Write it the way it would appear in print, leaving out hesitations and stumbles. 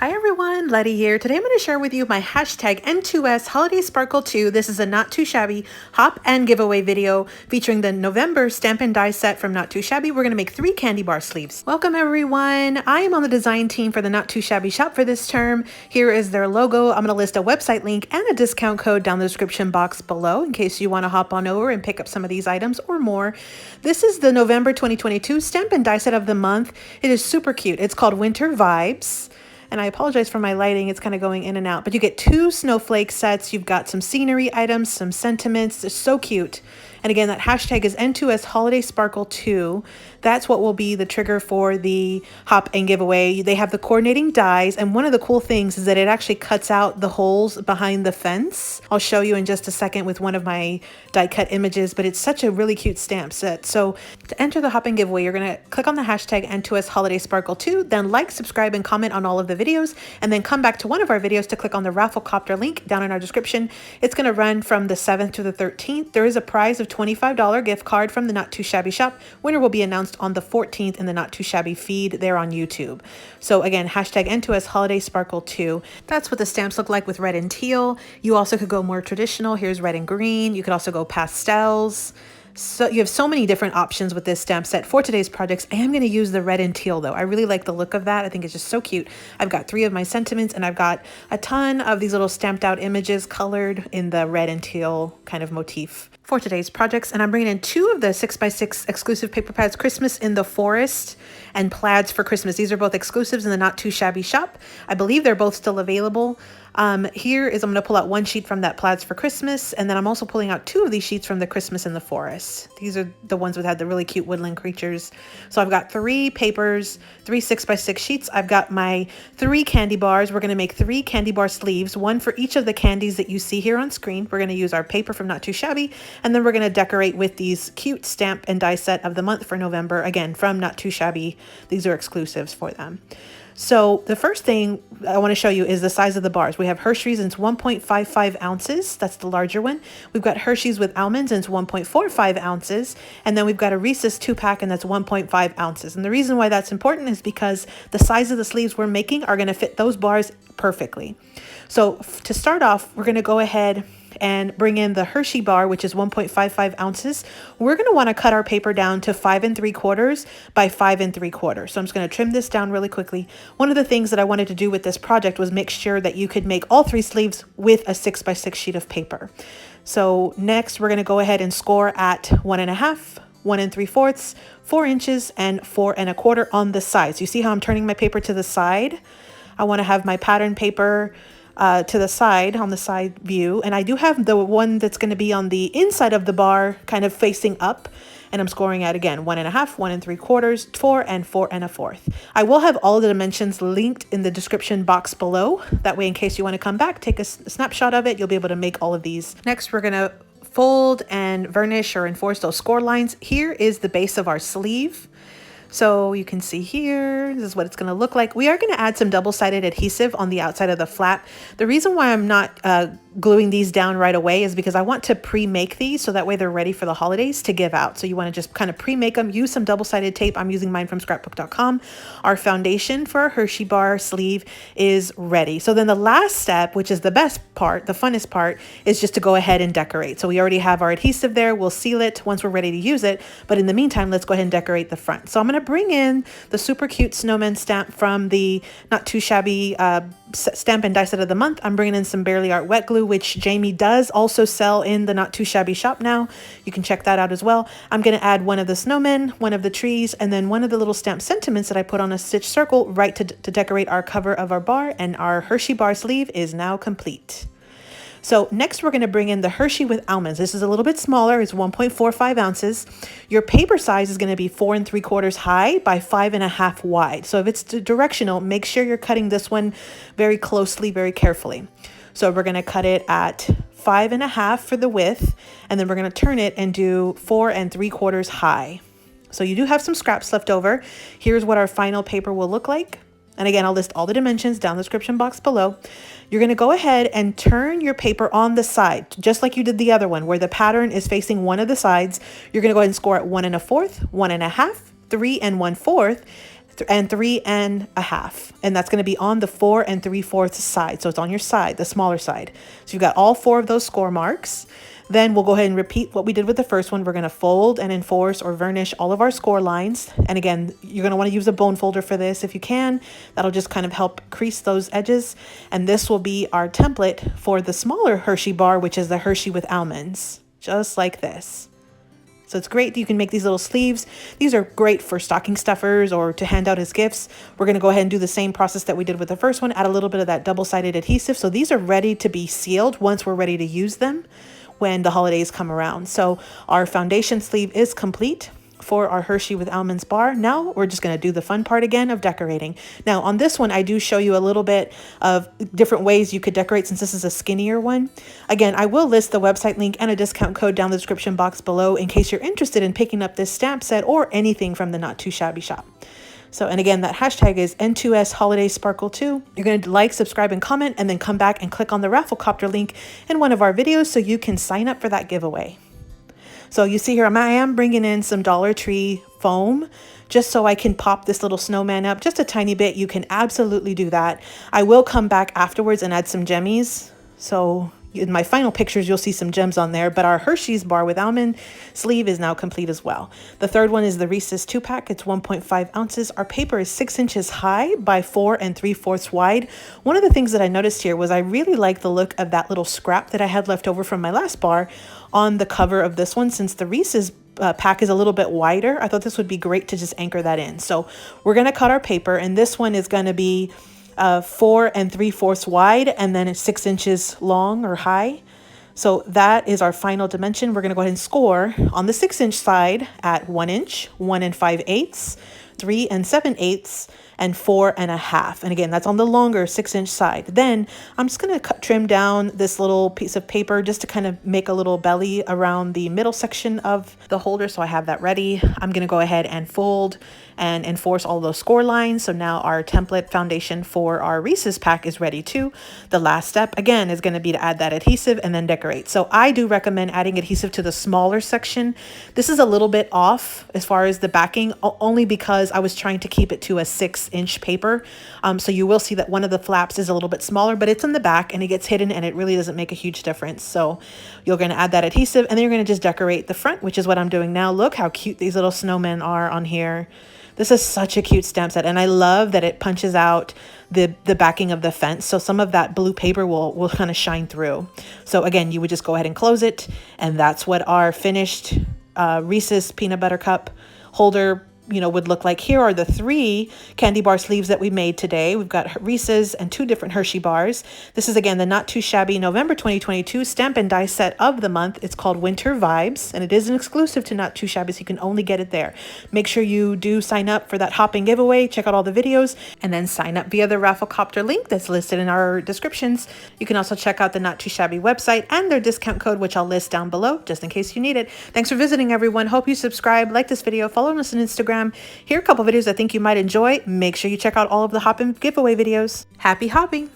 Hi everyone, Letty here. Today I'm going to share with you my hashtag N2S Holiday Sparkle 2. This is a not too shabby hop and giveaway video featuring the November stamp and die set from Not Too Shabby. We're going to make 3 candy bar sleeves. Welcome everyone. I am on the design team for the Not Too Shabby shop for this term. Here is their logo. I'm going to list a website link and a discount code down the description box below in case you want to hop on over and pick up some of these items or more. This is the November 2022 stamp and die set of the month. It is super cute. It's called Winter Vibes. And I apologize for my lighting, it's kind of going in and out. But you get 2 snowflake sets, you've got some scenery items, some sentiments, they're so cute. And again, that hashtag is N2S Holiday Sparkle 2. That's what will be the trigger for the hop and giveaway. They have the coordinating dies, and one of the cool things is that it actually cuts out the holes behind the fence. I'll show you in just a second with one of my die cut images, but it's such a really cute stamp set. So to enter the hop and giveaway, you're gonna click on the hashtag N2S Holiday Sparkle 2, then like, subscribe, and comment on all of the videos, and then come back to one of our videos to click on the Rafflecopter link down in our description. It's gonna run from the 7th to the 13th. There is a prize of $25 gift card from the Not Too Shabby shop. Winner will be announced on the 14th in the Not Too Shabby feed there on YouTube. So again, hashtag N2S Holiday Sparkle 2. That's what the stamps look like with red and teal. You also could go more traditional. Here's red and green. You could also go pastels. So you have so many different options with this stamp set for today's projects. I am going to use the red and teal though. I really like the look of that. I think it's just so cute. I've got 3 of my sentiments and I've got a ton of these little stamped out images colored in the red and teal kind of motif for today's projects. And I'm bringing in 2 of the 6x6 exclusive paper pads, Christmas in the Forest and Plaids for Christmas. These are both exclusives in the Not Too Shabby shop. I believe they're both still available. Here is, I'm going to pull out 1 sheet from that Plaids for Christmas, and then I'm also pulling out 2 of these sheets from the Christmas in the Forest. These are the ones that had the really cute woodland creatures. So I've got 3 papers, 3 6x6 sheets. I've got my 3 candy bars. We're going to make 3 candy bar sleeves, 1 for each of the candies that you see here on screen. We're going to use our paper from Not Too Shabby, and then we're going to decorate with these cute stamp and die set of the month for November, again, from Not Too Shabby. These are exclusives for them. So the first thing I want to show you is the size of the bars. We have Hershey's and it's 1.55 ounces. That's the larger one. We've got Hershey's with almonds and it's 1.45 ounces. And then we've got a Reese's 2-pack and that's 1.5 ounces. And the reason why that's important is because the size of the sleeves we're making are going to fit those bars perfectly. So to start off, we're going to go ahead and bring in the Hershey bar, which is 1.55 ounces. We're going to want to cut our paper down to 5 3/4 by 5 3/4. So I'm just going to trim this down really quickly. One of the things that I wanted to do with this project was make sure that you could make all 3 sleeves with a 6x6 sheet of paper. So next we're going to go ahead and score at 1.5, 1 3/4, 4 inches, and 4 1/4 on the sides. You see how I'm turning my paper to the side? I want to have my pattern paper to the side, on the side view, and I do have the one that's going to be on the inside of the bar kind of facing up, and I'm scoring at, again, 1.5, 1 3/4, 4, and 4 1/4. I will have all the dimensions linked in the description box below. That way, in case you want to come back, take a snapshot of it, you'll be able to make all of these. Next, we're going to fold and varnish or enforce those score lines. Here is the base of our sleeve. So you can see here, this is what it's going to look like. We are going to add some double-sided adhesive on the outside of the flap. The reason why I'm not gluing these down right away is because I want to pre-make these so that way they're ready for the holidays to give out. So you want to just kind of pre-make them, use some double-sided tape. I'm using mine from scrapbook.com. Our foundation for our Hershey bar sleeve is ready. So then the last step, which is the best part, the funnest part, is just to go ahead and decorate. So we already have our adhesive there. We'll seal it once we're ready to use it. But in the meantime, let's go ahead and decorate the front. So I'm going to bring in the super cute snowman stamp from the Not Too Shabby stamp and die set of the month. I'm bringing in some Barely Art wet glue, which Jamie does also sell in the Not Too Shabby shop now. You can check that out as well. I'm going to add one of the snowmen, one of the trees, and then one of the little stamp sentiments that I put on a stitch circle right to decorate our cover of our bar, and our Hershey bar sleeve is now complete. So next we're going to bring in the Hershey with almonds. This is a little bit smaller. It's 1.45 ounces. Your paper size is going to be 4 3/4 high by 5 1/2 wide. So if it's directional, make sure you're cutting this one very closely, very carefully. So we're going to cut it at 5 1/2 for the width, and then we're going to turn it and do 4 3/4 high. So you do have some scraps left over. Here's what our final paper will look like. And again, I'll list all the dimensions down the description box below. You're going to go ahead and turn your paper on the side, just like you did the other one, where the pattern is facing one of the sides. You're going to go ahead and score at 1 1/4, 1 1/2, 3 1/4, and 3.5, and that's going to be on the 4 3/4 side. So it's on your side, the smaller side. So you've got all 4 of those score marks. Then we'll go ahead and repeat what we did with the first one. We're going to fold and enforce or varnish all of our score lines. And again, you're going to want to use a bone folder for this if you can. That'll just kind of help crease those edges. And this will be our template for the smaller Hershey bar, which is the Hershey with almonds, just like this. So it's great that you can make these little sleeves. These are great for stocking stuffers or to hand out as gifts. We're going to go ahead and do the same process that we did with the first one, add a little bit of that double-sided adhesive. So these are ready to be sealed once we're ready to use them when the holidays come around. So our foundation sleeve is complete for our Hershey with Almonds bar. Now we're just going to do the fun part again of decorating. Now on this one, I do show you a little bit of different ways you could decorate since this is a skinnier one. Again, I will list the website link and a discount code down the description box below in case you're interested in picking up this stamp set or anything from the Not Too Shabby shop. So, and again, that hashtag is N2S Holiday Sparkle 2. You're going to like, subscribe, and comment, and then come back and click on the Rafflecopter link in one of our videos so you can sign up for that giveaway. So you see here, I am bringing in some Dollar Tree foam just so I can pop this little snowman up just a tiny bit. You can absolutely do that. I will come back afterwards and add some gemmies. So in my final pictures, you'll see some gems on there, but our Hershey's bar with almond sleeve is now complete as well. The third one is the Reese's 2-pack. It's 1.5 ounces. Our paper is 6 inches high by 4 3/4 wide. One of the things that I noticed here was I really like the look of that little scrap that I had left over from my last bar on the cover of this one. Since the Reese's pack is a little bit wider, I thought this would be great to just anchor that in. So we're going to cut our paper, and this one is going to be 4 3/4 wide, and then it's 6 inches long or high. So that is our final dimension. We're going to go ahead and score on the 6-inch side at 1 inch, 1 5/8, 3 7/8, and 4 1/2. And again, that's on the longer 6-inch side. Then I'm just going to trim down this little piece of paper just to kind of make a little belly around the middle section of the holder. So I have that ready. I'm going to go ahead and fold and enforce all those score lines. So now our template foundation for our Reese's pack is ready too. The last step again is going to be to add that adhesive and then decorate. So I do recommend adding adhesive to the smaller section. This is a little bit off as far as the backing, only because I was trying to keep it to a 6-inch paper. So you will see that one of the flaps is a little bit smaller, but it's in the back and it gets hidden and it really doesn't make a huge difference. So you're going to add that adhesive and then you're going to just decorate the front, which is what I'm doing now. Look how cute these little snowmen are on here. This is such a cute stamp set, and I love that it punches out the backing of the fence, so some of that blue paper will kind of shine through. So again, you would just go ahead and close it, and that's what our finished Reese's peanut butter cup holder would look like. Here are the 3 candy bar sleeves that we made today. We've got Reese's and 2 different Hershey bars. This is again the Not Too Shabby November 2022 stamp and die set of the month. It's called Winter Vibes, and it is an exclusive to Not Too Shabby, so you can only get it there. Make sure you do sign up for that hopping giveaway. Check out all the videos and then sign up via the Rafflecopter link that's listed in our descriptions. You can also check out the Not Too Shabby website and their discount code, which I'll list down below just in case you need it. Thanks for visiting, everyone. Hope you subscribe, like this video, follow us on Instagram. Here are a couple videos I think you might enjoy. Make sure you check out all of the hop and giveaway videos. Happy hopping!